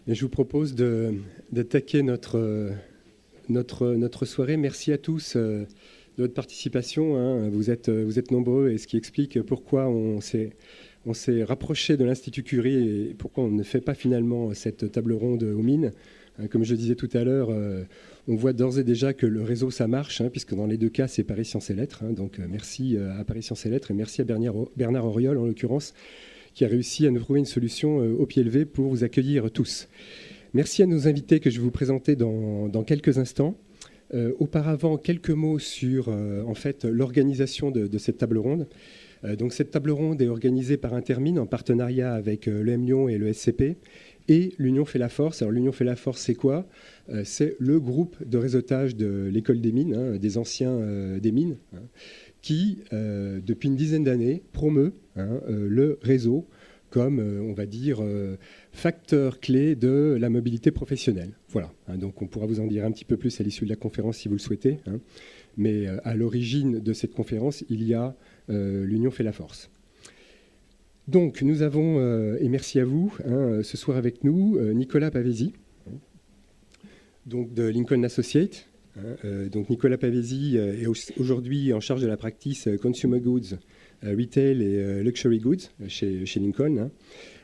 Et je vous propose d'attaquer notre soirée. Merci à tous de votre participation. Hein. Vous êtes nombreux et ce qui explique pourquoi on s'est rapproché de l'Institut Curie et pourquoi on ne fait pas finalement cette table ronde aux mines. Comme je disais tout à l'heure, on voit d'ores et déjà que le réseau, ça marche, hein, puisque dans les deux cas, c'est Paris Sciences et Lettres. Hein. Donc merci à Paris Sciences et Lettres et merci à Bernard Auriol, en l'occurrence, qui a réussi à nous trouver une solution au pied levé pour vous accueillir tous. Merci à nos invités que je vais vous présenter dans quelques instants. Auparavant, quelques mots sur en fait, l'organisation de cette table ronde. Donc, cette table ronde est organisée par Intermine en partenariat avec l'EM Lyon et le SCP et l'Union fait la force. Alors l'Union fait la force, c'est quoi ? C'est le groupe de réseautage de l'école des mines, hein, des anciens des mines, hein, qui, depuis une dizaine d'années, promeut le réseau comme, on va dire, facteur clé de la mobilité professionnelle. Voilà, hein, donc on pourra vous en dire un petit peu plus à l'issue de la conférence si vous le souhaitez. Hein. Mais à l'origine de cette conférence, il y a l'Union fait la force. Donc nous avons, et merci à vous, hein, ce soir avec nous, Nicolas Pavesi, donc de Lincoln Associates. Donc Nicolas Pavesi est aujourd'hui en charge de la practice Consumer Goods, Retail et Luxury Goods chez Lincoln. Hein.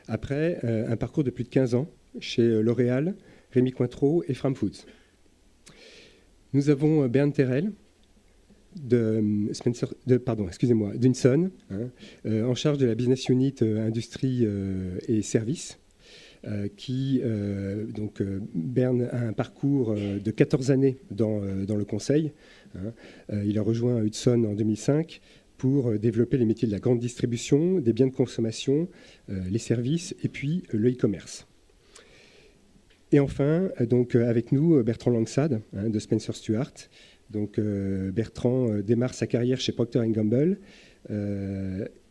Après un parcours de plus de 15 ans chez L'Oréal, Rémy Cointreau et Fram Foods. Nous avons Bernd Terrell d'Hunson, hein, en charge de la business unit industrie et services. Bernd a un parcours de 14 années dans le conseil. Hein. Il a rejoint Hudson en 2005 pour développer les métiers de la grande distribution, des biens de consommation, les services et puis le e-commerce. Et enfin, donc, avec nous, Bertrand Langsad, hein, de Spencer Stuart. Donc, Bertrand démarre sa carrière chez Procter & Gamble,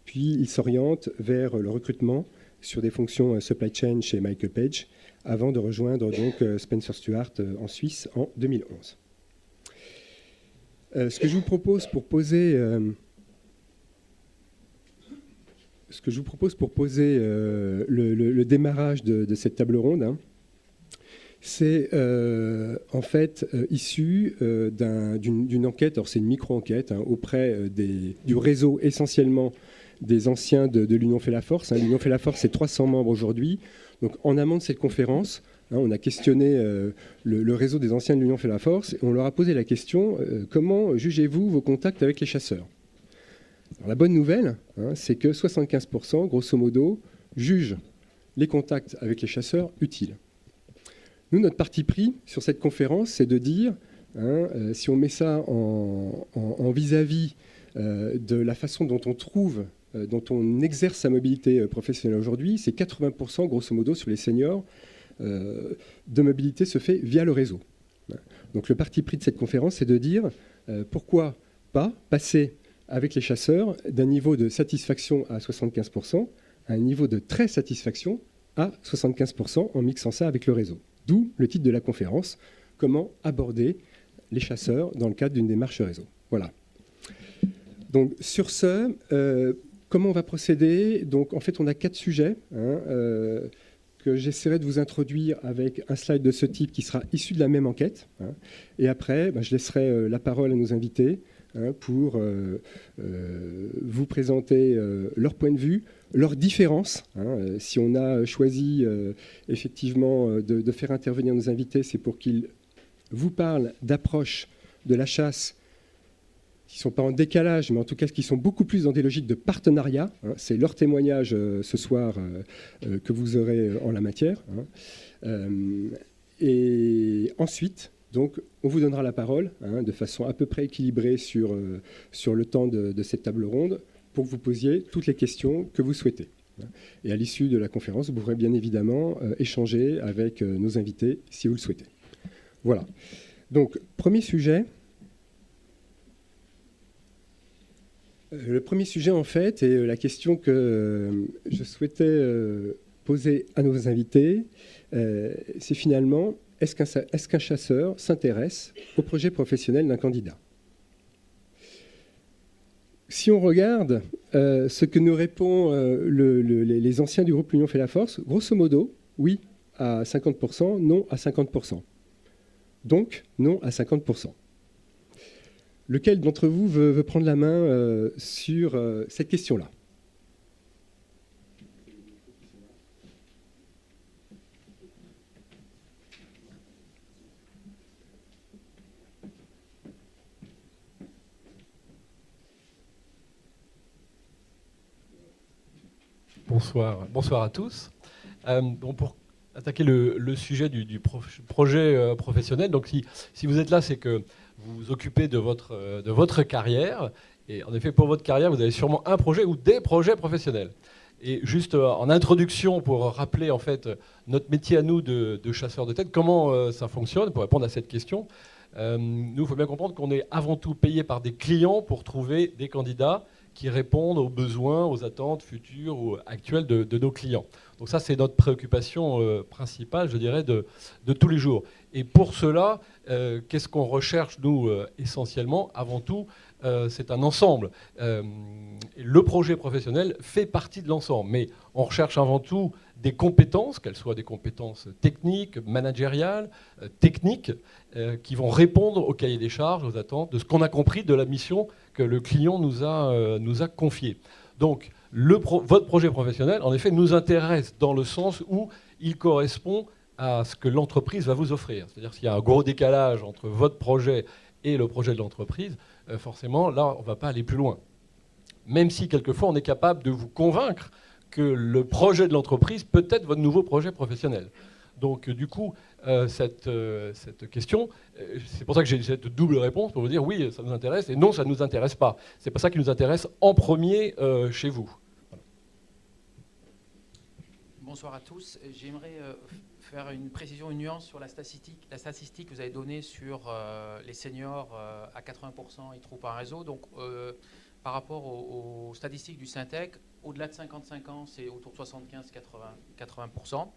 puis il s'oriente vers le recrutement sur des fonctions supply chain chez Michael Page, avant de rejoindre donc Spencer Stuart en Suisse en 2011. Ce que je vous propose pour poser le démarrage de cette table ronde, hein, c'est en fait issu d'une enquête, alors c'est une micro-enquête, hein, auprès du réseau essentiellement des anciens de l'Union fait la force. Hein. L'Union fait la force, c'est 300 membres aujourd'hui. Donc en amont de cette conférence, hein, on a questionné le réseau des anciens de l'Union fait la force et on leur a posé la question comment jugez-vous vos contacts avec les chasseurs ? Alors, la bonne nouvelle, hein, c'est que 75%, grosso modo, jugent les contacts avec les chasseurs utiles. Nous, notre parti pris sur cette conférence, c'est de dire, hein, si on met ça en vis-à-vis de la façon dont on trouve, dont on exerce sa mobilité professionnelle aujourd'hui, c'est 80%, grosso modo, sur les seniors, de mobilité se fait via le réseau. Donc le parti pris de cette conférence, c'est de dire pourquoi pas passer avec les chasseurs d'un niveau de satisfaction à 75% à un niveau de très satisfaction à 75% en mixant ça avec le réseau. D'où le titre de la conférence, comment aborder les chasseurs dans le cadre d'une démarche réseau. Voilà. Donc sur ce, comment on va procéder ? Donc en fait, on a 4 sujets hein, que j'essaierai de vous introduire avec un slide de ce type qui sera issu de la même enquête. Hein, et après, je laisserai la parole à nos invités hein, pour vous présenter leur point de vue, leurs différences. Hein, si on a choisi effectivement de faire intervenir nos invités, c'est pour qu'ils vous parlent d'approches de la chasse qui ne sont pas en décalage, mais en tout cas qui sont beaucoup plus dans des logiques de partenariat. Hein, c'est leur témoignage ce soir que vous aurez en la matière. Hein. Et ensuite, donc, on vous donnera la parole hein, de façon à peu près équilibrée sur le temps de cette table ronde pour que vous posiez toutes les questions que vous souhaitez. Et à l'issue de la conférence, vous pourrez bien évidemment échanger avec nos invités si vous le souhaitez. Voilà. Donc, premier sujet. Le premier sujet, en fait, est la question que je souhaitais poser à nos invités. C'est finalement, est-ce qu'un chasseur s'intéresse au projet professionnel d'un candidat ? Si on regarde ce que nous répond les anciens du groupe L'Union fait la force, grosso modo, oui, à 50%, non à 50%. Donc, non à 50%. Lequel d'entre vous veut prendre la main sur cette question-là? Bonsoir à tous. Bon, pour attaquer le sujet du projet professionnel, donc si vous êtes là, c'est que vous vous occupez de votre carrière. Et en effet, pour votre carrière, vous avez sûrement un projet ou des projets professionnels. Et juste en introduction, pour rappeler en fait notre métier à nous de chasseurs de tête, comment ça fonctionne, pour répondre à cette question. Nous, il faut bien comprendre qu'on est avant tout payé par des clients pour trouver des candidats qui répondent aux besoins, aux attentes futures ou actuelles de nos clients. Donc ça, c'est notre préoccupation principale, je dirais, de tous les jours. Et pour cela, qu'est-ce qu'on recherche, nous, essentiellement? Avant tout, c'est un ensemble. Le projet professionnel fait partie de l'ensemble, mais on recherche avant tout des compétences, qu'elles soient des compétences techniques, managériales, techniques, qui vont répondre au cahier des charges, aux attentes, de ce qu'on a compris de la mission que le client nous a confiée. Donc, votre projet professionnel, en effet, nous intéresse dans le sens où il correspond à ce que l'entreprise va vous offrir. C'est-à-dire s'il y a un gros décalage entre votre projet et le projet de l'entreprise, forcément, là, on ne va pas aller plus loin. Même si, quelquefois, on est capable de vous convaincre que le projet de l'entreprise peut être votre nouveau projet professionnel. Donc, du coup, cette question, c'est pour ça que j'ai cette double réponse, pour vous dire oui, ça nous intéresse, et non, ça ne nous intéresse pas. C'est pas ça qui nous intéresse en premier chez vous. Voilà. Bonsoir à tous. J'aimerais faire une précision, une nuance sur la statistique que vous avez donnée sur les seniors à 80%, ils trouvent un réseau. Donc, par rapport aux statistiques du Syntec, au-delà de 55 ans, c'est autour de 75-80%.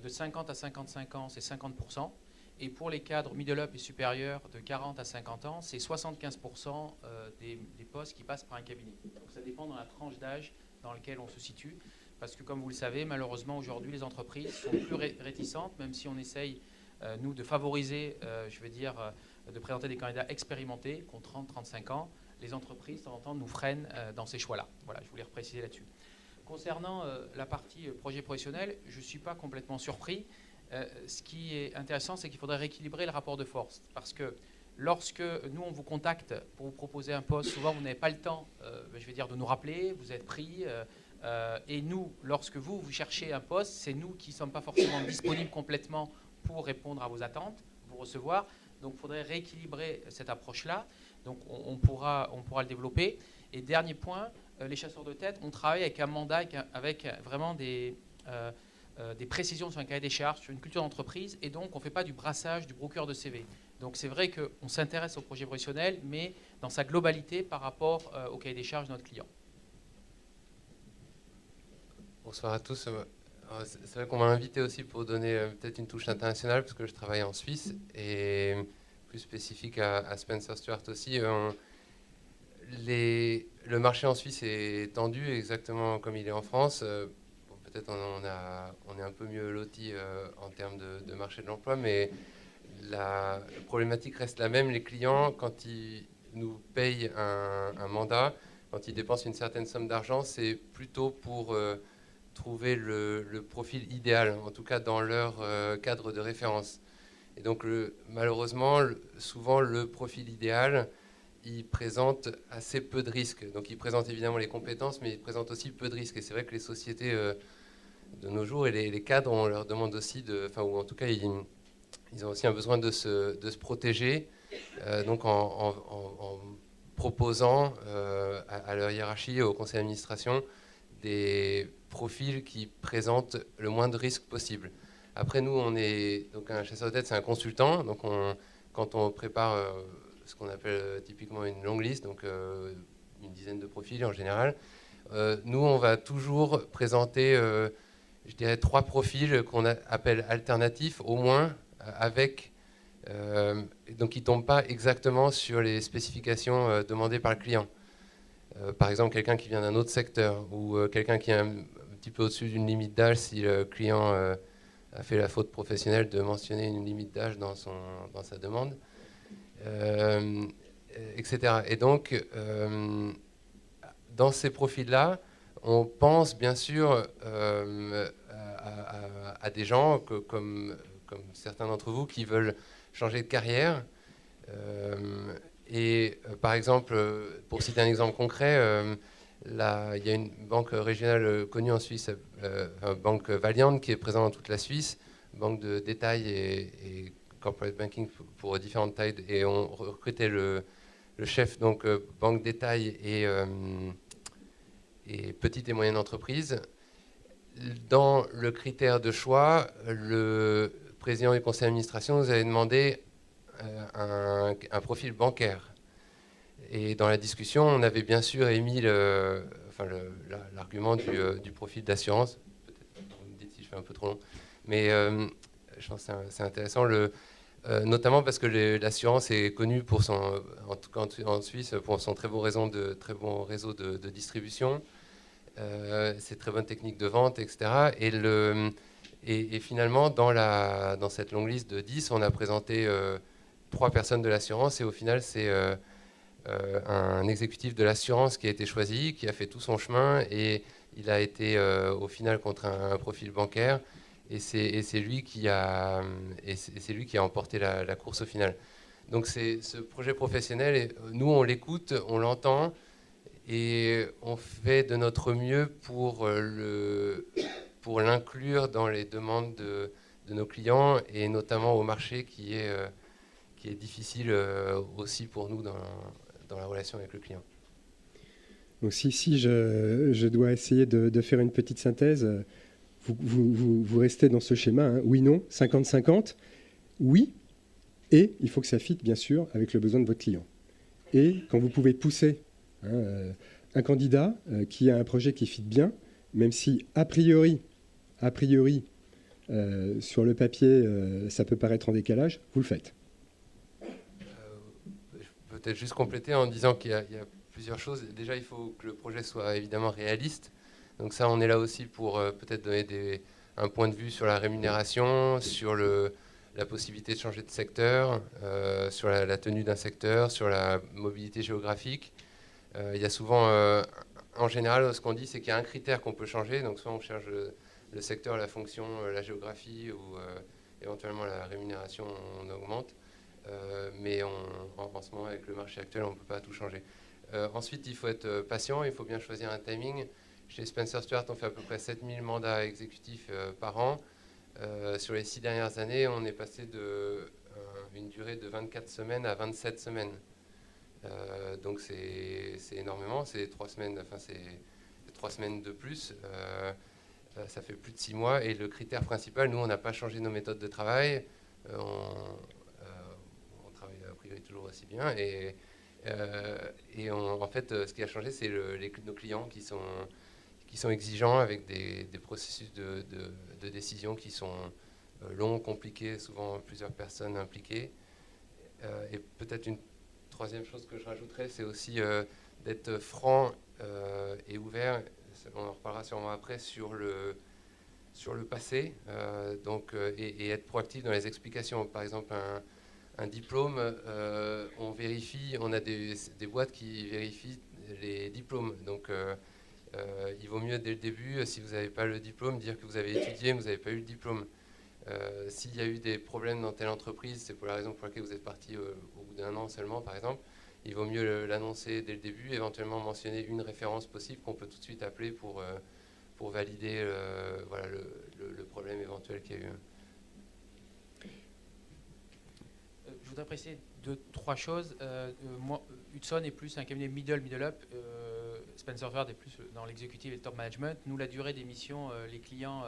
De 50 à 55 ans, c'est 50%. Et pour les cadres middle-up et supérieurs de 40 à 50 ans, c'est 75% des postes qui passent par un cabinet. Donc ça dépend de la tranche d'âge dans laquelle on se situe. Parce que comme vous le savez, malheureusement, aujourd'hui, les entreprises sont plus réticentes, même si on essaye, nous, de favoriser, de présenter des candidats expérimentés, qui ont 30-35 ans. Les entreprises, de temps en temps, nous freinent dans ces choix-là. Voilà, je voulais repréciser là-dessus. Concernant la partie projet professionnel, je ne suis pas complètement surpris. Ce qui est intéressant, c'est qu'il faudrait rééquilibrer le rapport de force. Parce que lorsque nous, on vous contacte pour vous proposer un poste, souvent, vous n'avez pas le temps de nous rappeler, vous êtes pris. Et nous, lorsque vous cherchez un poste, c'est nous qui ne sommes pas forcément disponibles complètement pour répondre à vos attentes, vous recevoir. Donc, il faudrait rééquilibrer cette approche-là. Donc, on pourra le développer. Et dernier point, les chasseurs de tête, on travaille avec un mandat, avec vraiment des précisions sur un cahier des charges, sur une culture d'entreprise. Et donc, on ne fait pas du brassage, du broker de CV. Donc, c'est vrai qu'on s'intéresse au projet professionnel, mais dans sa globalité par rapport au cahier des charges de notre client. Bonsoir à tous. C'est vrai qu'on m'a invité aussi pour donner peut-être une touche internationale, parce que je travaille en Suisse, et plus spécifique à Spencer Stuart aussi. Le marché en Suisse est tendu, exactement comme il est en France. Peut-être on est un peu mieux loti en termes de marché de l'emploi, mais la problématique reste la même. Les clients, quand ils nous payent un mandat, quand ils dépensent une certaine somme d'argent, c'est plutôt pour trouver le profil idéal, en tout cas dans leur cadre de référence. Et donc, malheureusement, souvent, le profil idéal, il présente assez peu de risques. Donc, il présente évidemment les compétences, mais il présente aussi peu de risques. Et c'est vrai que les sociétés de nos jours et les cadres, on leur demande aussi, ou en tout cas, ils ont aussi un besoin de se protéger, donc en proposant à leur hiérarchie et au conseil d'administration des profils qui présentent le moins de risques possible. Après, nous, on est donc un chasseur de tête, c'est un consultant. Donc, quand on prépare ce qu'on appelle typiquement une longue liste, donc une dizaine de profils en général, nous, on va toujours présenter, je dirais, 3 profils qu'on appelle alternatifs, au moins, donc qui ne tombent pas exactement sur les spécifications demandées par le client. Par exemple, quelqu'un qui vient d'un autre secteur ou quelqu'un qui est un petit peu au-dessus d'une limite d'âge si le client a fait la faute professionnelle de mentionner une limite d'âge dans sa demande, etc. Et donc, dans ces profils-là, on pense bien sûr à des gens comme certains d'entre vous qui veulent changer de carrière. Par exemple, pour citer un exemple concret, il y a une banque régionale connue en Suisse, Banque Valiant, qui est présente dans toute la Suisse, banque de détail et corporate banking pour différentes tailles. Et on recrutait le chef, donc banque détail et petites et moyennes entreprises. Dans le critère de choix, le président du conseil d'administration nous avait demandé un profil bancaire. Et dans la discussion, on avait bien sûr émis l'argument du profil d'assurance. Peut-être, vous me dites si je fais un peu trop long. Mais je pense que c'est intéressant, notamment parce que l'assurance est connue pour en tout cas en Suisse, pour son très bon réseau de distribution, ses très bonnes techniques de vente, etc. Et finalement, dans cette longue liste de 10, on a présenté 3 personnes de l'assurance, et au final, c'est un exécutif de l'assurance qui a été choisi, qui a fait tout son chemin, et il a été au final contre un profil bancaire, et c'est lui qui a emporté la course au final. Donc ce projet professionnel, nous on l'écoute, on l'entend, et on fait de notre mieux pour l'inclure dans les demandes de nos clients, et notamment au marché qui est difficile aussi pour nous dans la relation avec le client. Donc si je dois essayer de faire une petite synthèse, vous restez dans ce schéma, hein, oui, non, 50-50, oui, et il faut que ça fitte bien sûr avec le besoin de votre client. Et quand vous pouvez pousser un candidat qui a un projet qui fit bien, même si a priori sur le papier ça peut paraître en décalage, vous le faites. Peut-être juste compléter en disant qu'il y a plusieurs choses. Déjà, il faut que le projet soit évidemment réaliste. Donc ça, on est là aussi pour peut-être donner un point de vue sur la rémunération, sur la possibilité de changer de secteur, sur la tenue d'un secteur, sur la mobilité géographique. Il y a souvent, en général, ce qu'on dit, c'est qu'il y a un critère qu'on peut changer. Donc soit on cherche le secteur, la fonction, la géographie, ou éventuellement la rémunération, on augmente. Mais en ce moment, avec le marché actuel, on ne peut pas tout changer. Ensuite, il faut être patient, il faut bien choisir un timing. Chez Spencer Stuart, on fait à peu près 7000 mandats exécutifs par an. Sur les 6 dernières années, on est passé d'une durée de 24 semaines à 27 semaines. Donc c'est énormément, c'est 3 semaines, enfin c'est 3 semaines de plus. Ça fait plus de 6 mois. Et le critère principal, nous, on n'a pas changé nos méthodes de travail. On travaille a priori toujours aussi bien. En fait, ce qui a changé, c'est nos clients qui sont exigeants, avec des processus de décision qui sont longs, compliqués, souvent plusieurs personnes impliquées. Et peut-être une troisième chose que je rajouterais, c'est aussi d'être franc et ouvert. On en reparlera sûrement après sur le passé, et être proactif dans les explications. Par exemple, un diplôme, on vérifie, on a des boîtes qui vérifient les diplômes. Donc, il vaut mieux dès le début, si vous n'avez pas le diplôme, dire que vous avez étudié mais vous n'avez pas eu le diplôme. S'il y a eu des problèmes dans telle entreprise, c'est pour la raison pour laquelle vous êtes parti au bout d'un an seulement, par exemple. Il vaut mieux l'annoncer dès le début, éventuellement mentionner une référence possible qu'on peut tout de suite appeler pour valider le problème éventuel qu'il y a eu. Je voudrais préciser 2-3 choses. Moi, Hudson est plus un cabinet middle-up. Spencer Stuart est plus dans l'exécutif et le top management. Nous, la durée des missions, les clients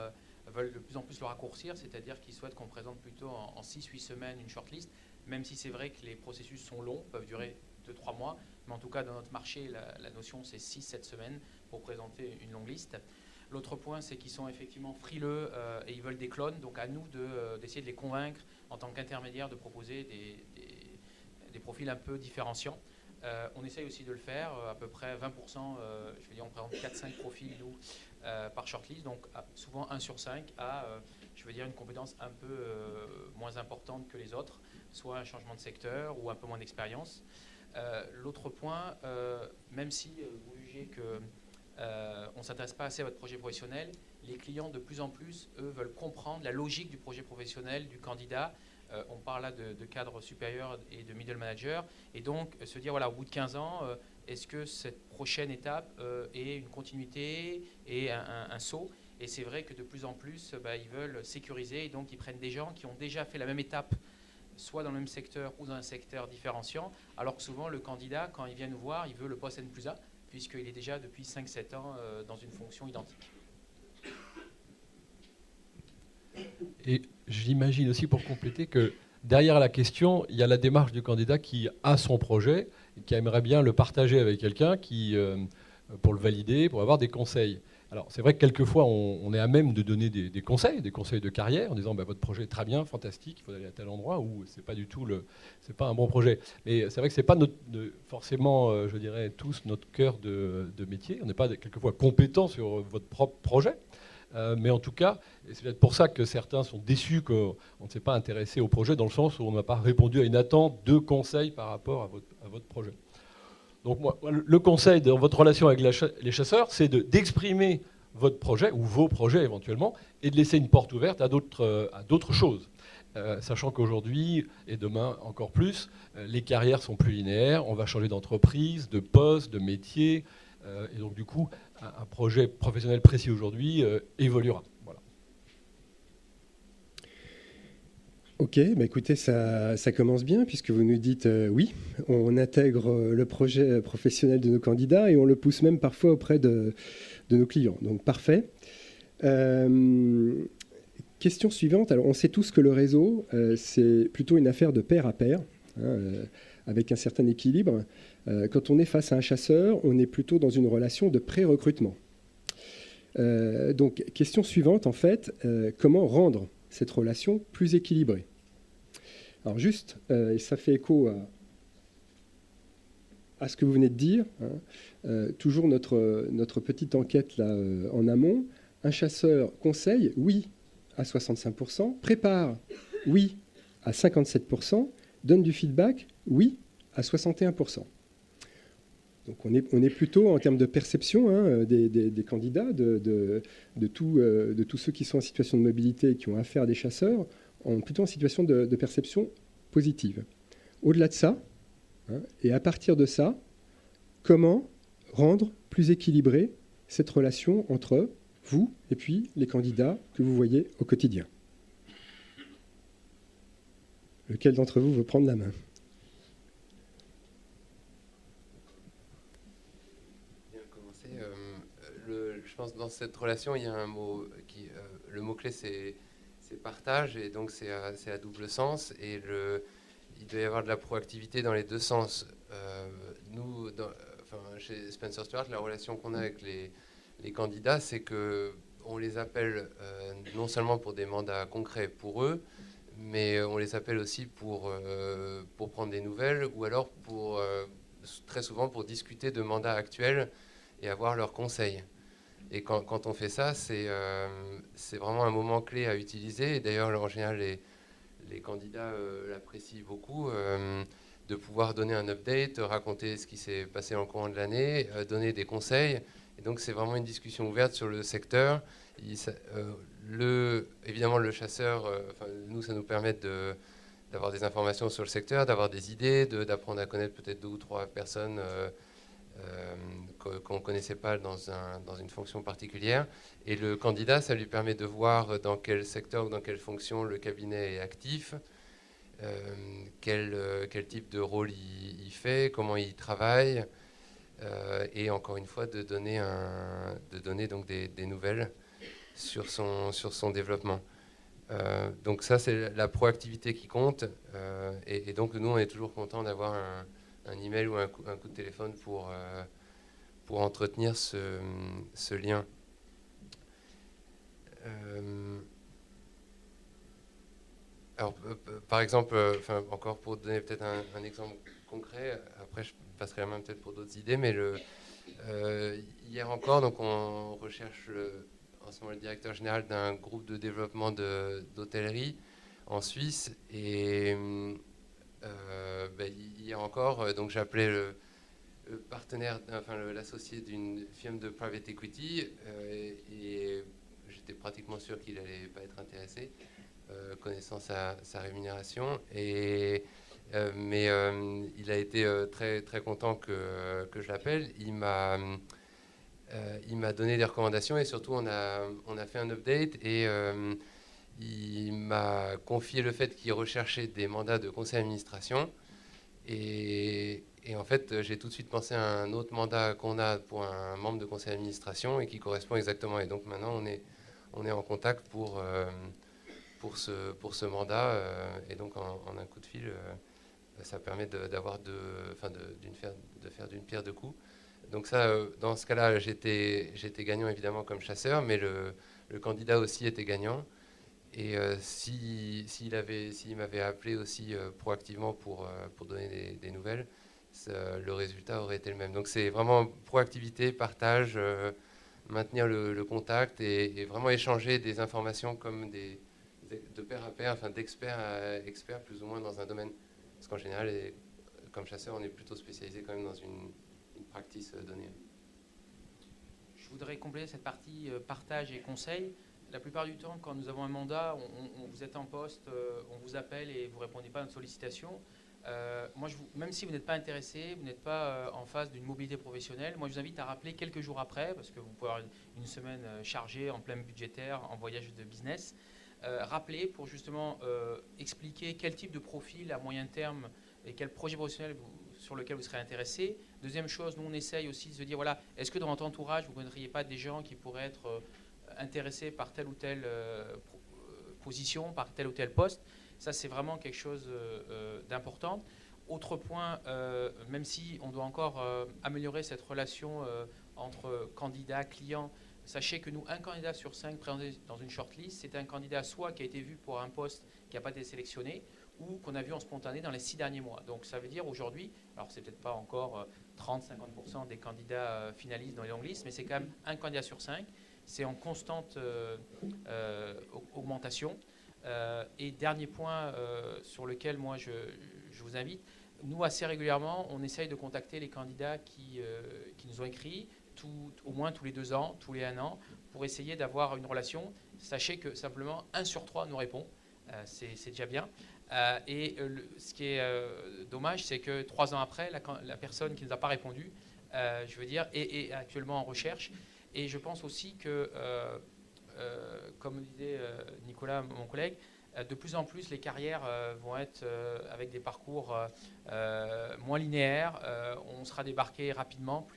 veulent de plus en plus le raccourcir, c'est-à-dire qu'ils souhaitent qu'on présente plutôt en 6-8 semaines une shortlist, même si c'est vrai que les processus sont longs, peuvent durer 2-3 mois, mais en tout cas dans notre marché, la notion c'est 6-7 semaines pour présenter une longue liste. L'autre point, c'est qu'ils sont effectivement frileux et ils veulent des clones, donc à nous d'essayer de les convaincre en tant qu'intermédiaire de proposer des profils un peu différenciants. On essaye aussi de le faire, à peu près 20%, je veux dire, on présente 4-5 profils, nous, par shortlist, donc souvent 1 sur 5 a, je veux dire, une compétence un peu moins importante que les autres, soit un changement de secteur ou un peu moins d'expérience. L'autre point, même si vous jugez qu'on ne s'intéresse pas assez à votre projet professionnel, les clients de plus en plus, eux, veulent comprendre la logique du projet professionnel du candidat. On parle là de cadre supérieur et de middle manager, et donc se dire, voilà, au bout de 15 ans, est-ce que cette prochaine étape est une continuité et un saut? Et c'est vrai que de plus en plus, ils veulent sécuriser, et donc ils prennent des gens qui ont déjà fait la même étape, soit dans le même secteur ou dans un secteur différenciant, alors que souvent le candidat, quand il vient nous voir, il veut le poste N+A, puisqu'il est déjà depuis 5-7 ans dans une fonction identique. Et j'imagine aussi, pour compléter, que derrière la question, il y a la démarche du candidat qui a son projet, et qui aimerait bien le partager avec quelqu'un pour le valider, pour avoir des conseils. Alors c'est vrai que quelquefois on est à même de donner des conseils de carrière, en disant votre projet est très bien, fantastique, il faut aller à tel endroit, ou c'est pas du tout c'est pas un bon projet. Mais c'est vrai que c'est pas forcément, je dirais, tous notre cœur de métier. On n'est pas quelquefois compétent sur votre propre projet. Mais en tout cas, et c'est peut-être pour ça que certains sont déçus qu'on ne s'est pas intéressé au projet, dans le sens où on n'a pas répondu à une attente de conseils par rapport à votre projet. Donc moi, le conseil dans votre relation avec les chasseurs, c'est d'exprimer votre projet, ou vos projets éventuellement, et de laisser une porte ouverte à d'autres choses. Sachant qu'aujourd'hui, et demain encore plus, les carrières sont plus linéaires, on va changer d'entreprise, de poste, de métier, et donc du coup, un projet professionnel précis aujourd'hui évoluera. Voilà. Ok, écoutez, ça commence bien, puisque vous nous dites oui, on intègre le projet professionnel de nos candidats et on le pousse même parfois auprès de nos clients. Donc parfait. Question suivante. Alors on sait tous que le réseau, c'est plutôt une affaire de pair à pair, avec un certain équilibre. Quand on est face à un chasseur, on est plutôt dans une relation de pré-recrutement. Donc question suivante, en fait, comment rendre cette relation plus équilibrée? Alors juste, et ça fait écho à ce que vous venez de dire, toujours notre petite enquête là, en amont. Un chasseur conseille, oui, à 65%, prépare, oui, à 57%, donne du feedback, oui, à 61%. Donc on est plutôt, en termes de perception des candidats, de tous ceux qui sont en situation de mobilité et qui ont affaire à des chasseurs, plutôt en situation de perception positive. Au-delà de ça, et à partir de ça, comment rendre plus équilibrée cette relation entre vous et puis les candidats que vous voyez au quotidien? Lequel d'entre vous veut prendre la main? Je pense que dans cette relation, il y a un mot le mot-clé, c'est partage, et donc c'est à double sens, et il doit y avoir de la proactivité dans les deux sens. Nous, chez Spencer Stuart, la relation qu'on a avec les candidats, c'est qu'on les appelle non seulement pour des mandats concrets pour eux, mais on les appelle aussi pour prendre des nouvelles, ou alors très souvent pour discuter de mandats actuels et avoir leurs conseils. Et quand on fait ça, c'est vraiment un moment clé à utiliser. Et d'ailleurs, en général, les candidats l'apprécient beaucoup, de pouvoir donner un update, raconter ce qui s'est passé en courant de l'année, donner des conseils. Et donc, c'est vraiment une discussion ouverte sur le secteur. Évidemment, le chasseur, nous, ça nous permet d'avoir des informations sur le secteur, d'avoir des idées, d'apprendre à connaître peut-être 2 ou 3 personnes qu'on ne connaissait pas dans une fonction particulière. Et le candidat, ça lui permet de voir dans quel secteur ou dans quelle fonction le cabinet est actif, quel type de rôle il fait, comment il travaille, et encore une fois de donner donc des nouvelles sur son développement. Donc ça, c'est la proactivité qui compte, et donc nous, on est toujours content d'avoir un email ou un coup de téléphone pour entretenir ce lien. Alors, par exemple, encore pour donner peut-être un exemple concret, après je passerai la main peut-être pour d'autres idées, mais hier encore, donc on recherche en ce moment le directeur général d'un groupe de développement d'hôtellerie en Suisse, et hier encore, donc j'appelais le partenaire, l'associé d'une firme de private equity, et j'étais pratiquement sûr qu'il n'allait pas être intéressé, connaissant sa rémunération. Mais il a été très, très content que je l'appelle. Il m'a donné des recommandations et surtout on a fait un update et il m'a confié le fait qu'il recherchait des mandats de conseil d'administration. Et en fait, j'ai tout de suite pensé à un autre mandat qu'on a pour un membre de conseil d'administration et qui correspond exactement. Et donc maintenant, on est en contact pour ce mandat. Et donc, en un coup de fil, ça permet de faire d'une pierre deux coups. Donc ça, dans ce cas-là, j'étais gagnant évidemment comme chasseur, mais le candidat aussi était gagnant. Et s'il m'avait appelé aussi proactivement pour donner des nouvelles, le résultat aurait été le même. Donc c'est vraiment proactivité, partage, maintenir le contact et vraiment échanger des informations comme de pair à pair, enfin d'expert à expert plus ou moins dans un domaine. Parce qu'en général, comme chasseur, on est plutôt spécialisé quand même dans une practice donnée. Je voudrais compléter cette partie partage et conseil. La plupart du temps, quand nous avons un mandat, vous êtes en poste, on vous appelle et vous ne répondez pas à notre sollicitation. Même si vous n'êtes pas intéressé, vous n'êtes pas en phase d'une mobilité professionnelle, moi je vous invite à rappeler quelques jours après, parce que vous pouvez avoir une semaine chargée, en plein budgétaire, en voyage de business. Rappeler pour justement expliquer quel type de profil à moyen terme et quel projet professionnel sur lequel vous serez intéressé. Deuxième chose, nous on essaye aussi de se dire, voilà, est-ce que dans votre entourage, vous ne connaîtriez pas des gens qui pourraient être intéressés par telle ou telle position, par tel ou tel poste. Ça, c'est vraiment quelque chose d'important. Autre point, même si on doit encore améliorer cette relation entre candidat, client, sachez que nous, un candidat sur 5 présenté dans une shortlist, c'est un candidat soit qui a été vu pour un poste qui n'a pas été sélectionné, ou qu'on a vu en spontané dans les 6 derniers mois. Donc ça veut dire aujourd'hui, alors c'est peut-être pas encore 30-50% des candidats finalistes dans les longues listes, mais c'est quand même un candidat sur 5. C'est en constante augmentation. Et dernier point sur lequel moi je vous invite, nous assez régulièrement, on essaye de contacter les candidats qui nous ont écrit, au moins tous les 2 ans, tous les 1 an, pour essayer d'avoir une relation. Sachez que simplement 1 sur 3 nous répond, c'est déjà bien. Ce qui est dommage, c'est que 3 ans après, la personne qui ne nous a pas répondu, je veux dire, est actuellement en recherche. Et je pense aussi que, comme disait Nicolas, mon collègue, de plus en plus les carrières vont être avec des parcours moins linéaires. On sera débarqué rapidement,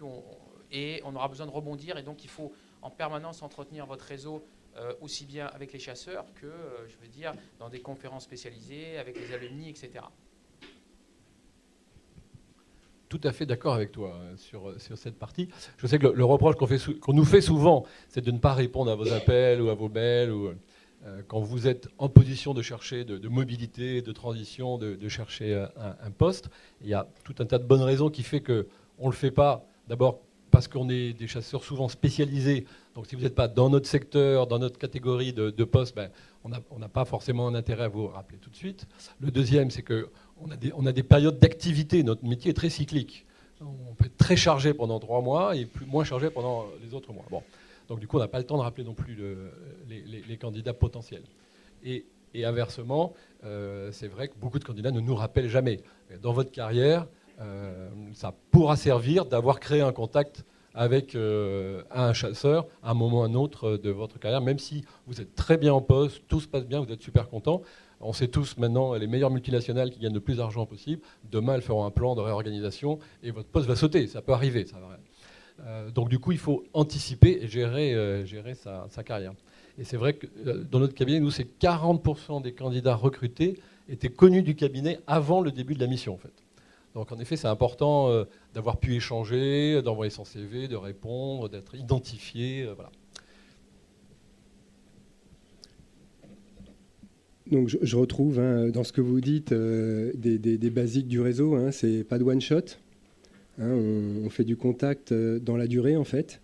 et on aura besoin de rebondir. Et donc il faut en permanence entretenir votre réseau aussi bien avec les chasseurs que, je veux dire, dans des conférences spécialisées, avec les alumni, etc. Tout à fait d'accord avec toi sur cette partie. Je sais que le reproche qu'on nous fait souvent, c'est de ne pas répondre à vos appels ou à vos mails, ou quand vous êtes en position de chercher de mobilité, de transition, de chercher un poste. Il y a tout un tas de bonnes raisons qui fait qu'on ne le fait pas. D'abord parce qu'on est des chasseurs souvent spécialisés. Donc si vous n'êtes pas dans notre secteur, dans notre catégorie de poste, on n'a pas forcément un intérêt à vous rappeler tout de suite. Le deuxième, c'est qu'on a des périodes d'activité. Notre métier est très cyclique. On peut être très chargé pendant 3 mois et moins chargé pendant les autres mois. Bon. Donc du coup, on n'a pas le temps de rappeler non plus les candidats potentiels. Et inversement, c'est vrai que beaucoup de candidats ne nous rappellent jamais. Dans votre carrière, ça pourra servir d'avoir créé un contact avec un chasseur à un moment ou à un autre de votre carrière, même si vous êtes très bien en poste, tout se passe bien, vous êtes super content. On sait tous maintenant, les meilleures multinationales qui gagnent le plus d'argent possible, demain elles feront un plan de réorganisation et votre poste va sauter, ça peut arriver. Donc du coup, il faut anticiper et gérer sa carrière. Et c'est vrai que dans notre cabinet, nous, c'est 40% des candidats recrutés étaient connus du cabinet avant le début de la mission, en fait. Donc en effet, c'est important d'avoir pu échanger, d'envoyer son CV, de répondre, d'être identifié. Voilà. Donc je retrouve dans ce que vous dites des basiques du réseau. C'est pas de one shot. On fait du contact dans la durée en fait.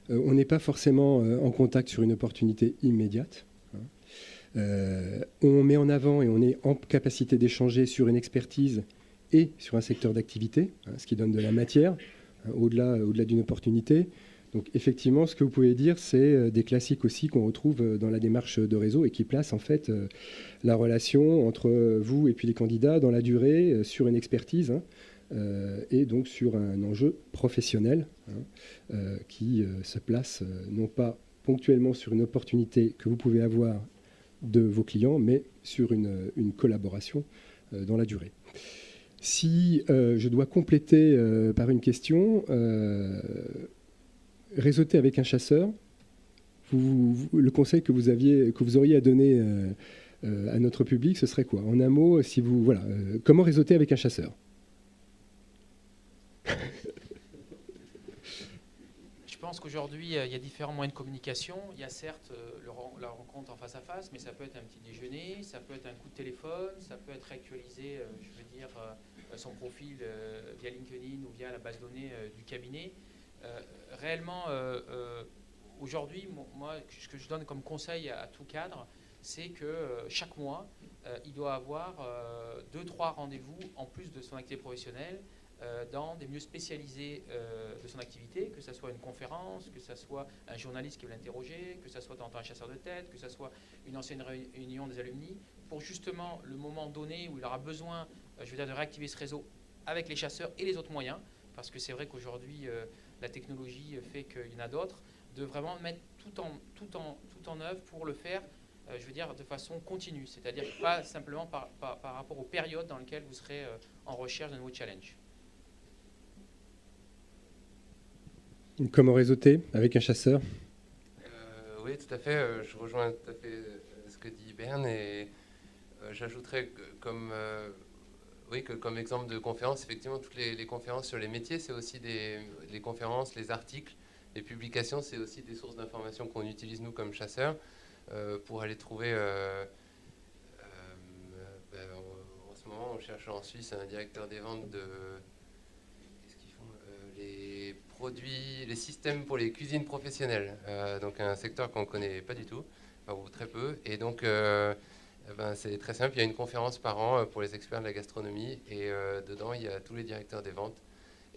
On n'est pas forcément en contact sur une opportunité immédiate. On met en avant et on est en capacité d'échanger sur une expertise et sur un secteur d'activité, ce qui donne de la matière au-delà d'une opportunité. Donc effectivement, ce que vous pouvez dire, c'est des classiques aussi qu'on retrouve dans la démarche de réseau et qui placent en fait la relation entre vous et puis les candidats dans la durée sur une expertise et donc sur un enjeu professionnel qui se place non pas ponctuellement sur une opportunité que vous pouvez avoir de vos clients, mais sur une collaboration dans la durée. Si je dois compléter par une question, réseauter avec un chasseur, le conseil que vous auriez à donner à notre public, ce serait quoi? En un mot, comment réseauter avec un chasseur? Je pense qu'aujourd'hui, il y a différents moyens de communication. Il y a certes la rencontre en face à face, mais ça peut être un petit déjeuner, ça peut être un coup de téléphone, ça peut être actualiser, son profil via LinkedIn ou via la base de données du cabinet. Réellement, aujourd'hui, moi, ce que je donne comme conseil à tout cadre, c'est que chaque mois, il doit avoir 2-3 rendez-vous en plus de son activité professionnelle dans des milieux spécialisés de son activité, que ce soit une conférence, que ce soit un journaliste qui veut l'interroger, que ce soit un chasseur de tête, que ce soit une ancienne réunion des alumni, pour justement le moment donné où il aura besoin de réactiver ce réseau avec les chasseurs et les autres moyens, parce que c'est vrai qu'aujourd'hui, la technologie fait qu'il y en a d'autres, de vraiment mettre tout en œuvre pour le faire, de façon continue, c'est-à-dire pas simplement par rapport aux périodes dans lesquelles vous serez en recherche d'un nouveau challenge. Comment réseauter avec un chasseur? Oui, tout à fait. Je rejoins tout à fait ce que dit Bern et j'ajouterais comme exemple de conférence, effectivement, toutes les conférences sur les métiers, c'est aussi les conférences, les articles, les publications, c'est aussi des sources d'informations qu'on utilise nous comme chasseurs pour aller trouver. En ce moment, on cherche en Suisse un directeur des ventes de les produits, les systèmes pour les cuisines professionnelles, donc un secteur qu'on ne connaît pas du tout, ou très peu. Et donc, c'est très simple, il y a une conférence par an pour les experts de la gastronomie, et dedans, il y a tous les directeurs des ventes,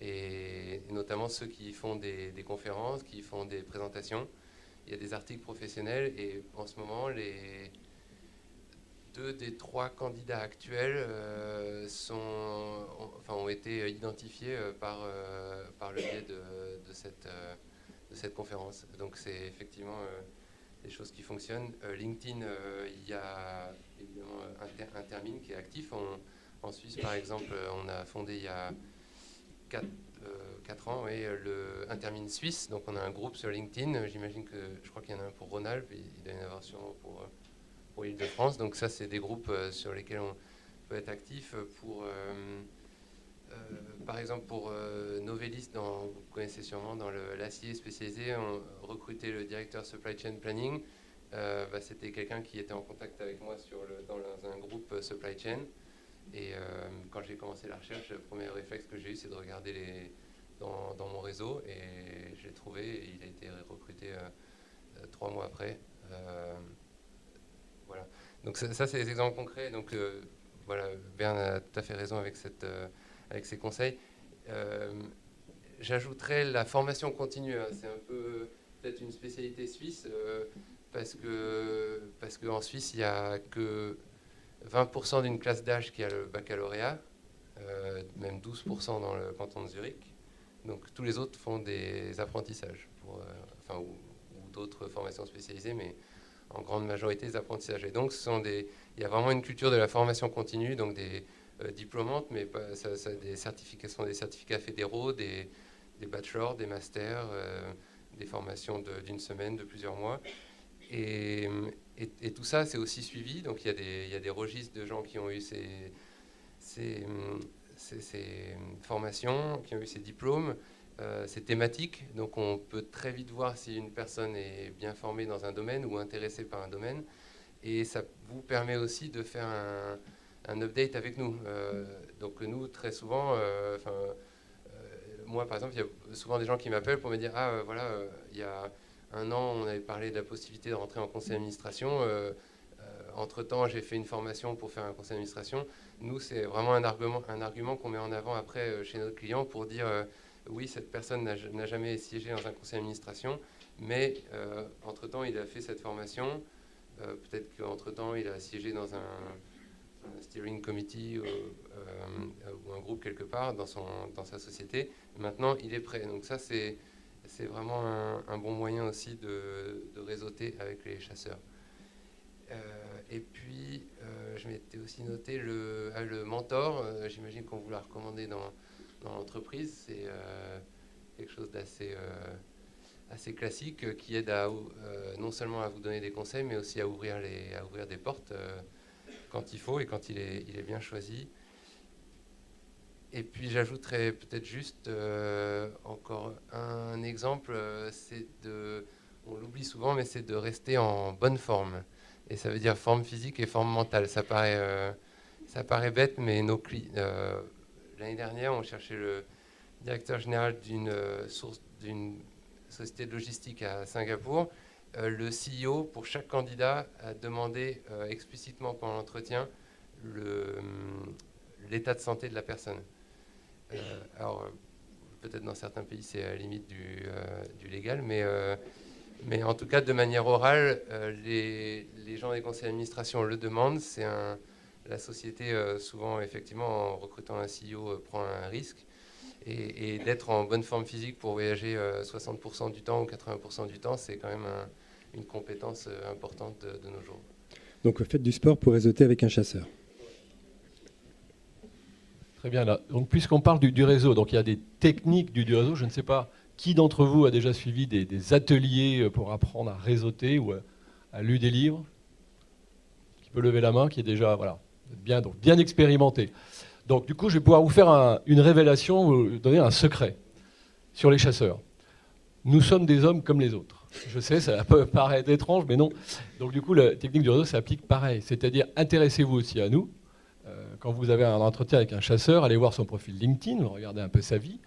et notamment ceux qui font des conférences, qui font des présentations. Il y a des articles professionnels, et en ce moment, les 2 des 3 candidats actuels ont été identifiés par le biais de cette conférence. Donc c'est effectivement des choses qui fonctionnent. LinkedIn, il y a évidemment Intermin qui est actif. En Suisse, par exemple, on a fondé il y a 4 ans le Intermin Suisse. Donc on a un groupe sur LinkedIn. J'imagine je crois qu'il y en a un pour Rhône-Alpes, il doit y en avoir sûrement pour Île-de-France. Donc ça, c'est des groupes sur lesquels on peut être actif par exemple pour Novelis, vous connaissez sûrement, dans l'acier spécialisé, on recrutait le directeur Supply Chain Planning. C'était quelqu'un qui était en contact avec moi dans un groupe Supply Chain. Et quand j'ai commencé la recherche, le premier réflexe que j'ai eu, c'est de regarder dans mon réseau, et je l'ai trouvé, et il a été recruté 3 mois après. Voilà. Donc ça c'est des exemples concrets. Donc Bern a tout à fait raison avec ses conseils. J'ajouterais la formation continue. C'est un peu peut-être une spécialité suisse parce qu'en Suisse il n'y a que 20% d'une classe d'âge qui a le baccalauréat, même 12% dans le canton de Zurich. Donc tous les autres font des apprentissages ou d'autres formations spécialisées, mais en grande majorité des apprentissages. Et donc, il y a vraiment une culture de la formation continue, donc des diplômantes, mais des certificats fédéraux, des bachelors, des masters, des formations d'une semaine, de plusieurs mois. Et tout ça, c'est aussi suivi. Donc, il y a des registres de gens qui ont eu ces formations, qui ont eu ces diplômes. C'est thématique, donc on peut très vite voir si une personne est bien formée dans un domaine ou intéressée par un domaine. et ça vous permet aussi de faire un update avec nous. Donc nous, très souvent, moi par exemple, il y a souvent des gens qui m'appellent pour me dire voilà, il y a un an, on avait parlé de la possibilité de rentrer en conseil d'administration. Entre-temps, j'ai fait une formation pour faire un conseil d'administration. Nous, c'est vraiment un argument qu'on met en avant après chez notre client pour dire oui, cette personne n'a jamais siégé dans un conseil d'administration, mais entre-temps, il a fait cette formation. Peut-être qu'entre-temps, il a siégé dans un steering committee ou un groupe quelque part dans sa société. Maintenant, il est prêt. Donc ça, c'est vraiment un bon moyen aussi de réseauter avec les chasseurs. Et puis, je m'étais aussi noté le mentor. J'imagine qu'on vous l'a recommandé dans l'entreprise. C'est quelque chose d'assez assez classique qui aide non seulement à vous donner des conseils, mais aussi à ouvrir des portes quand il faut et quand il est bien choisi. Et puis j'ajouterais peut-être juste encore un exemple, on l'oublie souvent, mais c'est de rester en bonne forme. Et ça veut dire forme physique et forme mentale. Ça paraît bête, mais l'année dernière, on cherchait le directeur général d'une société de logistique à Singapour. Le CEO, pour chaque candidat, a demandé explicitement pendant l'entretien l'état de santé de la personne. Alors, peut-être dans certains pays, c'est à la limite du légal, mais en tout cas, de manière orale, les gens des conseils d'administration le demandent. La société, souvent, effectivement, en recrutant un CEO, prend un risque. Et d'être en bonne forme physique pour voyager 60% du temps ou 80% du temps, c'est quand même une compétence importante de nos jours. Donc, faites du sport pour réseauter avec un chasseur. Très bien. Là. Donc, puisqu'on parle du réseau, donc il y a des techniques du réseau. Je ne sais pas qui d'entre vous a déjà suivi des ateliers pour apprendre à réseauter ou à lire des livres. Qui peut lever la main, qui est déjà bien expérimenté. Donc, du coup, je vais pouvoir vous faire une révélation, vous donner un secret sur les chasseurs. Nous sommes des hommes comme les autres. Je sais, ça peut paraître étrange, mais non. Donc, du coup, la technique du réseau s'applique pareil. C'est-à-dire, intéressez-vous aussi à nous. Quand vous avez un entretien avec un chasseur, allez voir son profil LinkedIn, regardez un peu sa vie.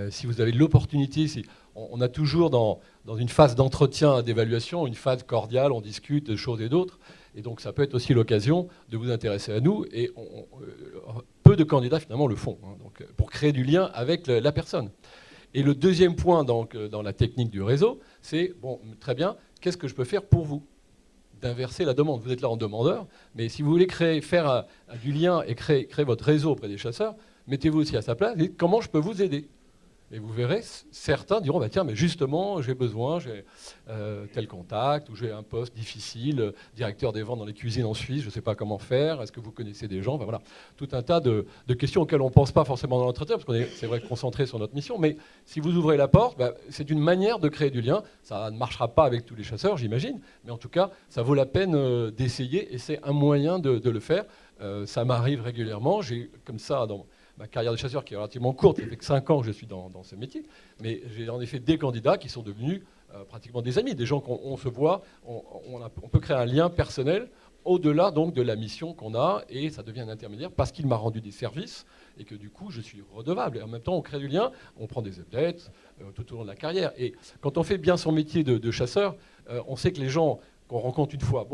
Si vous avez l'opportunité, on a toujours dans une phase d'entretien, d'évaluation, une phase cordiale, on discute de choses et d'autres. Et donc, ça peut être aussi l'occasion de vous intéresser à nous. Et peu de candidats, finalement, le font, donc, pour créer du lien avec la personne. Et le deuxième point dans la technique du réseau, c'est, bon, très bien, qu'est-ce que je peux faire pour vous ? D'inverser la demande. Vous êtes là en demandeur, mais si vous voulez faire du lien et créer votre réseau auprès des chasseurs, mettez-vous aussi à sa place et dites comment je peux vous aider. Et vous verrez, certains diront, tiens, mais justement, j'ai besoin, j'ai tel contact, ou j'ai un poste difficile, directeur des ventes dans les cuisines en Suisse, je ne sais pas comment faire, est-ce que vous connaissez des gens ? Voilà, tout un tas de questions auxquelles on ne pense pas forcément dans l'entretien, parce qu'on est, c'est vrai, concentré sur notre mission, mais si vous ouvrez la porte, c'est une manière de créer du lien. Ça ne marchera pas avec tous les chasseurs, j'imagine, mais en tout cas, ça vaut la peine d'essayer, et c'est un moyen de le faire. Ça m'arrive régulièrement, j'ai comme ça, dans ma carrière de chasseur qui est relativement courte, ça fait que 5 ans que je suis dans ce métier, mais j'ai en effet des candidats qui sont devenus pratiquement des amis, des gens qu'on se voit, on peut créer un lien personnel au-delà donc de la mission qu'on a, et ça devient un intermédiaire parce qu'il m'a rendu des services et que du coup je suis redevable. Et en même temps on crée du lien, on prend des updates tout au long de la carrière. Et quand on fait bien son métier de chasseur, on sait que les gens qu'on rencontre une fois,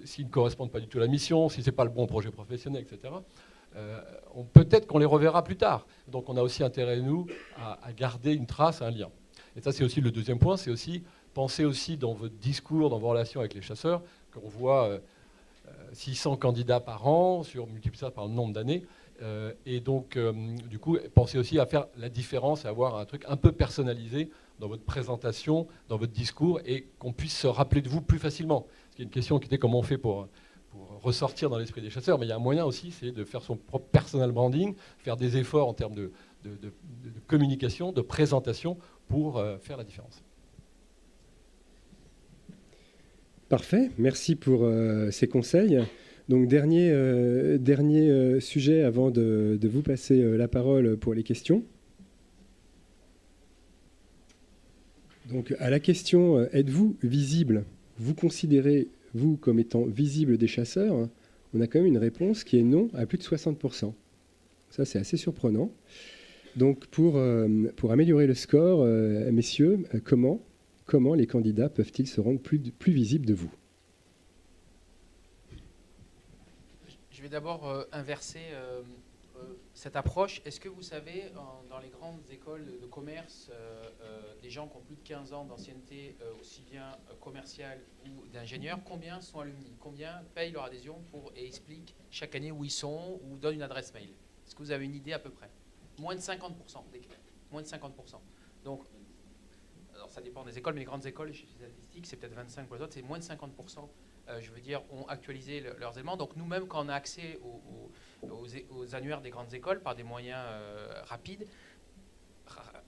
s'ils ne correspondent pas du tout à la mission, si ce n'est pas le bon projet professionnel, etc., peut-être qu'on les reverra plus tard. Donc on a aussi intérêt, nous, à garder une trace, un lien. Et ça, c'est aussi le deuxième point, c'est aussi penser aussi dans votre discours, dans vos relations avec les chasseurs, qu'on voit 600 candidats par an, multiplié ça par le nombre d'années. Et donc, du coup, pensez aussi à faire la différence et avoir un truc un peu personnalisé dans votre présentation, dans votre discours, et qu'on puisse se rappeler de vous plus facilement. Parce qu'il y a une question qui était comment on fait pour ressortir dans l'esprit des chasseurs, mais il y a un moyen aussi, c'est de faire son propre personal branding, faire des efforts en termes de communication, de présentation, pour faire la différence. Parfait, merci pour ces conseils. Donc dernier sujet avant de vous passer la parole pour les questions. Donc à la question « Êtes-vous visible ? Vous considérez vous comme étant visible des chasseurs, on a quand même une réponse qui est non à plus de 60%. Ça, c'est assez surprenant. Donc, pour améliorer le score, messieurs, comment les candidats peuvent-ils se rendre plus visibles de vous? Je vais d'abord inverser cette approche. Est-ce que vous savez, dans les grandes écoles de commerce, des gens qui ont plus de 15 ans d'ancienneté, aussi bien commerciale ou d'ingénieur, combien sont alumni? Combien payent leur adhésion et expliquent chaque année où ils sont ou donnent une adresse mail? Est-ce que vous avez une idée à peu près? Moins de 50%. Moins de 50%. Donc, alors ça dépend des écoles, mais les grandes écoles, chez les statistiques, c'est peut-être 25 pour les autres, c'est moins de 50%. Je veux dire, ont actualisé leurs éléments. Donc nous-mêmes, quand on a accès aux annuaires des grandes écoles par des moyens rapides,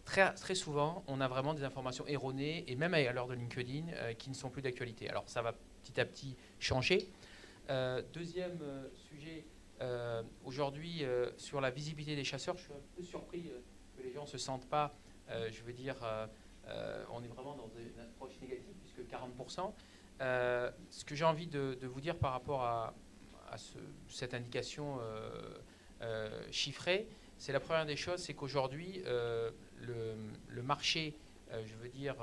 très souvent, on a vraiment des informations erronées, et même à l'heure de LinkedIn, qui ne sont plus d'actualité. Alors ça va petit à petit changer. Deuxième sujet, aujourd'hui, sur la visibilité des chasseurs, je suis un peu surpris que les gens ne se sentent pas, je veux dire, on est vraiment dans une approche négative, puisque 40%. Ce que j'ai envie de vous dire par rapport à cette indication chiffrée, c'est la première des choses, c'est qu'aujourd'hui, le marché, je veux dire,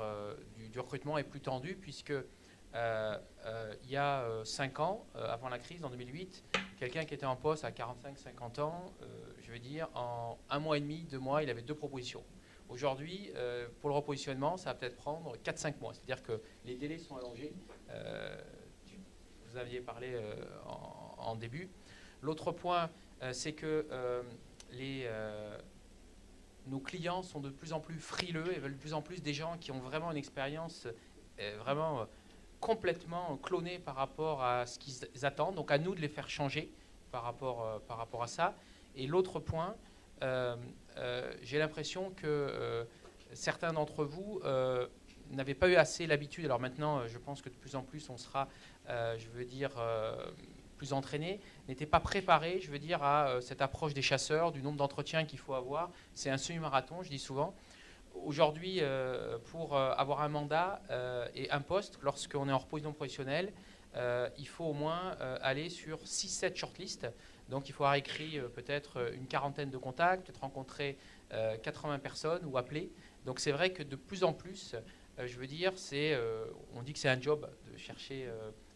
du recrutement est plus tendu, puisque il y a 5 ans, avant la crise, en 2008, quelqu'un qui était en poste à 45-50 ans, je veux dire, en 1 mois et demi, 2 mois, il avait 2 propositions. Aujourd'hui, pour le repositionnement, ça va peut-être prendre 4-5 mois. C'est-à-dire que les délais sont allongés. Vous aviez parlé en début. L'autre point, c'est que nos clients sont de plus en plus frileux et veulent de plus en plus des gens qui ont vraiment une expérience vraiment complètement clonée par rapport à ce qu'ils attendent. Donc à nous de les faire changer par rapport à ça. Et l'autre point, j'ai l'impression que certains d'entre vous n'avaient pas eu assez l'habitude. Alors maintenant, je pense que de plus en plus, on sera, je veux dire, plus entraîné, n'étaient pas préparés, je veux dire, à cette approche des chasseurs, du nombre d'entretiens qu'il faut avoir. C'est un semi-marathon, je dis souvent. Aujourd'hui, pour avoir un mandat et un poste, lorsqu'on est en reposition professionnelle, il faut au moins aller sur 6-7 shortlists. Donc il faut avoir écrit peut-être une quarantaine de contacts, peut-être rencontrer 80 personnes ou appeler. Donc c'est vrai que de plus en plus, je veux dire, on dit que c'est un job de chercher,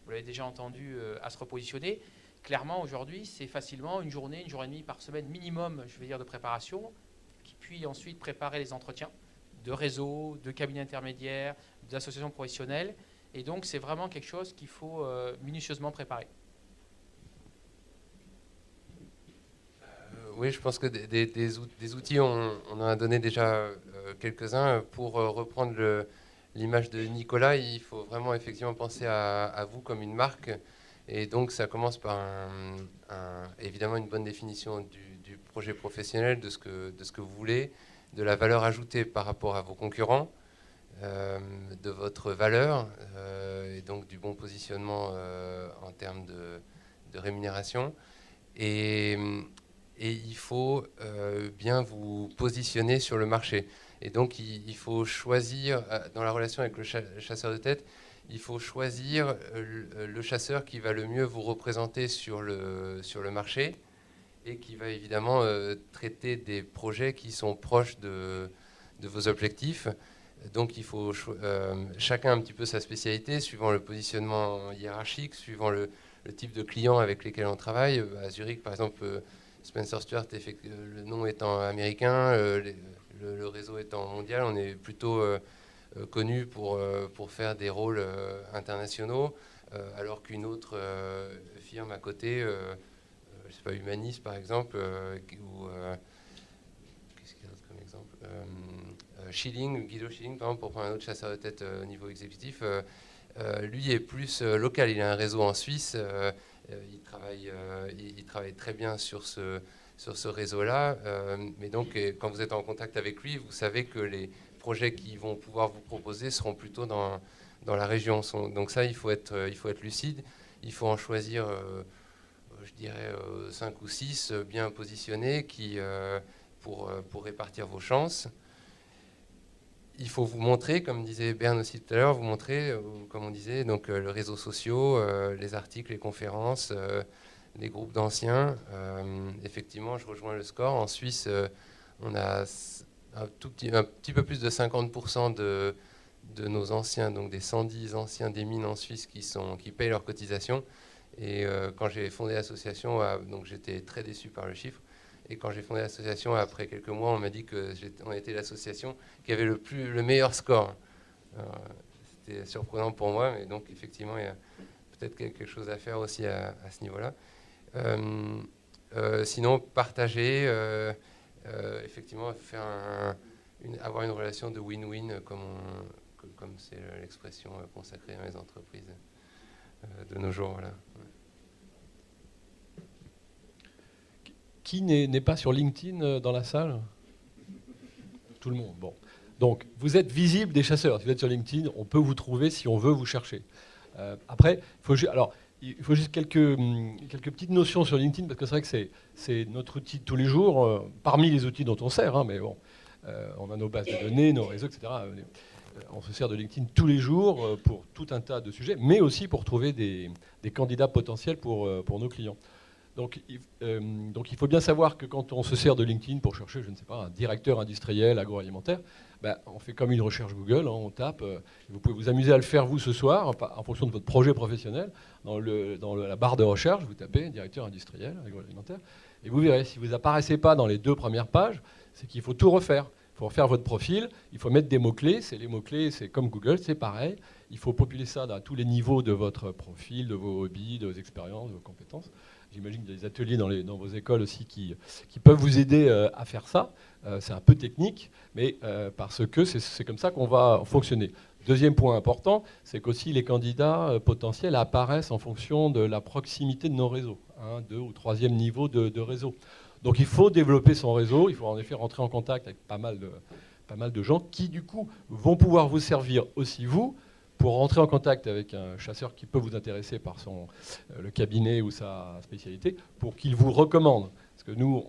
vous l'avez déjà entendu, à se repositionner. Clairement, aujourd'hui, c'est facilement une journée et demie par semaine minimum, je veux dire, de préparation, puis ensuite préparer les entretiens de réseaux, de cabinets intermédiaires, d'associations professionnelles. Et donc c'est vraiment quelque chose qu'il faut minutieusement préparer. Oui, je pense que des outils, on en a donné déjà quelques-uns. Pour reprendre l'image de Nicolas, il faut vraiment effectivement penser à vous comme une marque. Et donc ça commence par évidemment une bonne définition du projet professionnel, de ce que vous voulez, de la valeur ajoutée par rapport à vos concurrents, de votre valeur, et donc du bon positionnement en termes de rémunération. Et il faut bien vous positionner sur le marché. Et donc, il faut choisir, dans la relation avec le chasseur de tête, il faut choisir le chasseur qui va le mieux vous représenter sur le marché et qui va évidemment traiter des projets qui sont proches de vos objectifs. Donc, il faut chacun un petit peu sa spécialité, suivant le positionnement hiérarchique, suivant le type de clients avec lesquels on travaille. À Zurich, par exemple, Spencer Stuart, le nom étant américain, le réseau étant mondial, on est plutôt connu pour faire des rôles internationaux, alors qu'une autre firme à côté, je sais pas, Humanis par exemple, ou qu'est-ce qu'il y a d'autre comme exemple, Guido Schilling, par exemple, pour prendre un autre chasseur de tête au niveau exécutif, lui est plus local, il a un réseau en Suisse. Il travaille très bien sur ce réseau-là. Mais donc, quand vous êtes en contact avec lui, vous savez que les projets qu'ils vont pouvoir vous proposer seront plutôt dans la région. Donc ça, il faut être lucide. Il faut en choisir, je dirais, 5 ou 6 bien positionnés pour répartir vos chances. il faut vous montrer, comme disait Bern aussi tout à l'heure, vous montrer, comme on disait, donc les réseaux sociaux, les articles, les conférences, les groupes d'anciens. Effectivement, je rejoins le score. En Suisse, on a un petit peu plus de 50% de nos anciens, donc des 110 anciens des mines en Suisse qui payent leurs cotisations. Et quand j'ai fondé l'association, donc j'étais très déçu par le chiffre. Et quand j'ai fondé l'association, après quelques mois, on m'a dit qu'on était l'association qui avait le meilleur score. C'était surprenant pour moi, mais donc effectivement, il y a peut-être quelque chose à faire aussi à ce niveau-là. Sinon, partager, effectivement, avoir une relation de win-win, comme c'est l'expression consacrée dans les entreprises de nos jours. Voilà. Qui n'est pas sur LinkedIn dans la salle? Tout le monde. Bon. Donc, vous êtes visible des chasseurs. Si vous êtes sur LinkedIn, on peut vous trouver si on veut vous chercher. Après, il faut juste quelques petites notions sur LinkedIn, parce que c'est vrai que c'est notre outil de tous les jours, parmi les outils dont on sert, hein, mais bon, on a nos bases de données, nos réseaux, etc. On se sert de LinkedIn tous les jours pour tout un tas de sujets, mais aussi pour trouver des candidats potentiels pour nos clients. Donc il faut bien savoir que quand on se sert de LinkedIn pour chercher, je ne sais pas, un directeur industriel agroalimentaire, on fait comme une recherche Google, hein, on tape, vous pouvez vous amuser à le faire vous ce soir, en fonction de votre projet professionnel, dans la barre de recherche, vous tapez directeur industriel agroalimentaire, et vous verrez, si vous n'apparaissez pas dans les 2 premières pages, c'est qu'il faut tout refaire. Il faut refaire votre profil, il faut mettre des mots-clés, les mots-clés, c'est comme Google, c'est pareil, il faut populer ça à tous les niveaux de votre profil, de vos hobbies, de vos expériences, de vos compétences. J'imagine qu'il y a des ateliers dans vos écoles aussi qui peuvent vous aider à faire ça. C'est un peu technique, mais parce que c'est comme ça qu'on va fonctionner. Deuxième point important, c'est qu'aussi les candidats potentiels apparaissent en fonction de la proximité de nos réseaux, 2 ou 3e niveau de réseau. Donc il faut développer son réseau, il faut en effet rentrer en contact avec pas mal de gens qui du coup vont pouvoir vous servir aussi vous, pour rentrer en contact avec un chasseur qui peut vous intéresser par le cabinet ou sa spécialité, pour qu'il vous recommande. Parce que nous,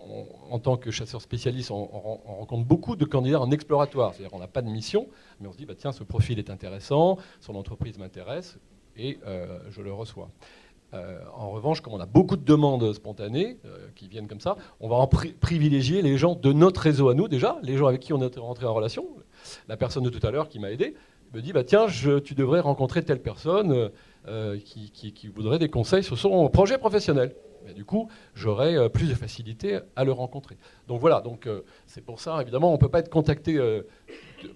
en tant que chasseurs spécialistes, on rencontre beaucoup de candidats en exploratoire. C'est-à-dire qu'on n'a pas de mission, mais on se dit, tiens, ce profil est intéressant, son entreprise m'intéresse, et je le reçois. En revanche, comme on a beaucoup de demandes spontanées qui viennent comme ça, on va privilégier les gens de notre réseau à nous déjà, les gens avec qui on est rentré en relation. La personne de tout à l'heure qui m'a aidé me dit tiens, tu devrais rencontrer telle personne qui voudrait des conseils sur son projet professionnel. Mais du coup, j'aurai plus de facilité à le rencontrer. Donc voilà, c'est pour ça, évidemment, on ne peut pas être contacté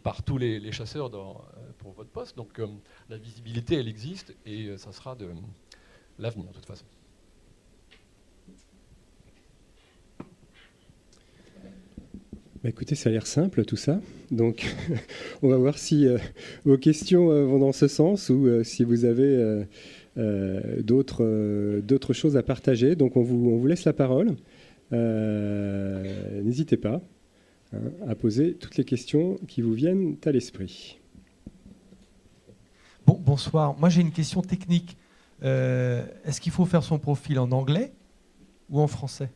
par tous les chasseurs pour votre poste. Donc la visibilité, elle existe et ça sera de l'avenir de toute façon. Écoutez, ça a l'air simple tout ça. Donc on va voir si vos questions vont dans ce sens ou si vous avez d'autres choses à partager. Donc on vous laisse la parole. N'hésitez pas à poser toutes les questions qui vous viennent à l'esprit. Bonsoir. Moi j'ai une question technique. Est-ce qu'il faut faire son profil en anglais ou en français ?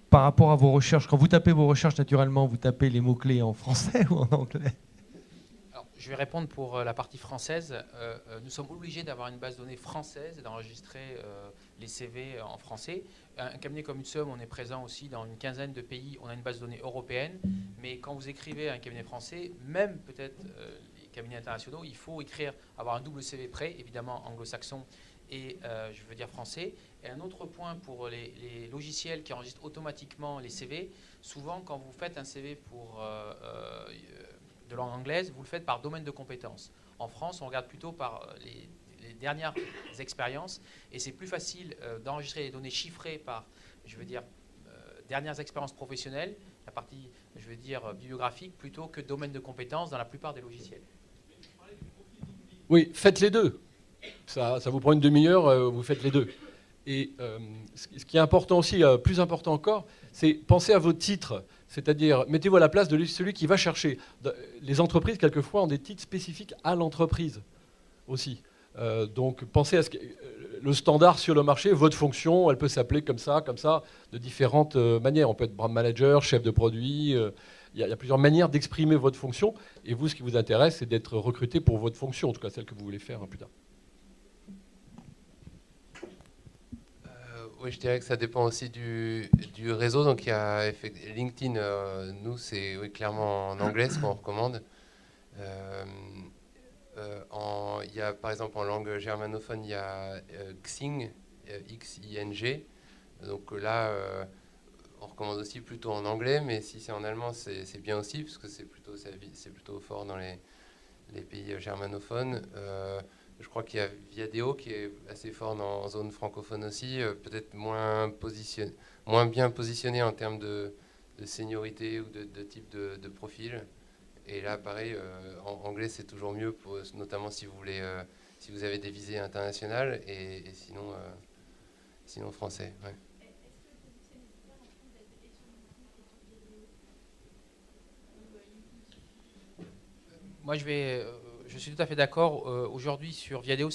Par rapport à vos recherches, quand vous tapez vos recherches, naturellement, vous tapez les mots-clés en français ou en anglais ? Alors, je vais répondre pour la partie française. Nous sommes obligés d'avoir une base de données française et d'enregistrer les CV en français. Un cabinet comme UTSUM, on est présent aussi dans une quinzaine de pays. On a une base de données européenne. Mais quand vous écrivez un cabinet français, même peut-être les cabinets internationaux, il faut avoir un double CV prêt, évidemment anglo-saxon et je veux dire français. Et un autre point pour les logiciels qui enregistrent automatiquement les CV, souvent quand vous faites un CV de langue anglaise, vous le faites par domaine de compétences. En France, on regarde plutôt par les dernières expériences et c'est plus facile d'enregistrer les données chiffrées par, dernières expériences professionnelles, la partie, bibliographique, plutôt que domaine de compétences dans la plupart des logiciels. Oui, faites les deux. Ça vous prend une demi-heure, vous faites les deux. Et ce qui est important aussi, plus important encore, c'est penser à vos titres. C'est-à-dire, mettez-vous à la place de celui qui va chercher. Les entreprises, quelquefois, ont des titres spécifiques à l'entreprise aussi. Donc, pensez à le standard sur le marché, votre fonction, elle peut s'appeler comme ça, de différentes manières. On peut être brand manager, chef de produit. Il il y a plusieurs manières d'exprimer votre fonction. Et vous, ce qui vous intéresse, c'est d'être recruté pour votre fonction, en tout cas celle que vous voulez faire plus tard. Oui, je dirais que ça dépend aussi du réseau. Donc, il y a LinkedIn, nous, c'est clairement en anglais, ce qu'on recommande. Il y a, par exemple, en langue germanophone, il y a Xing, X-I-N-G. Donc là, on recommande aussi plutôt en anglais, mais si c'est en allemand, c'est bien aussi, parce que c'est plutôt fort dans les pays germanophones. Je crois qu'il y a Viadeo qui est assez fort en zone francophone aussi, peut-être moins bien positionné en termes de seniorité ou de type de profil. Et là, pareil, en anglais, c'est toujours mieux, notamment si vous avez des visées internationales, et sinon français. Ouais. Moi, je suis tout à fait d'accord. Aujourd'hui, sur Viadeo,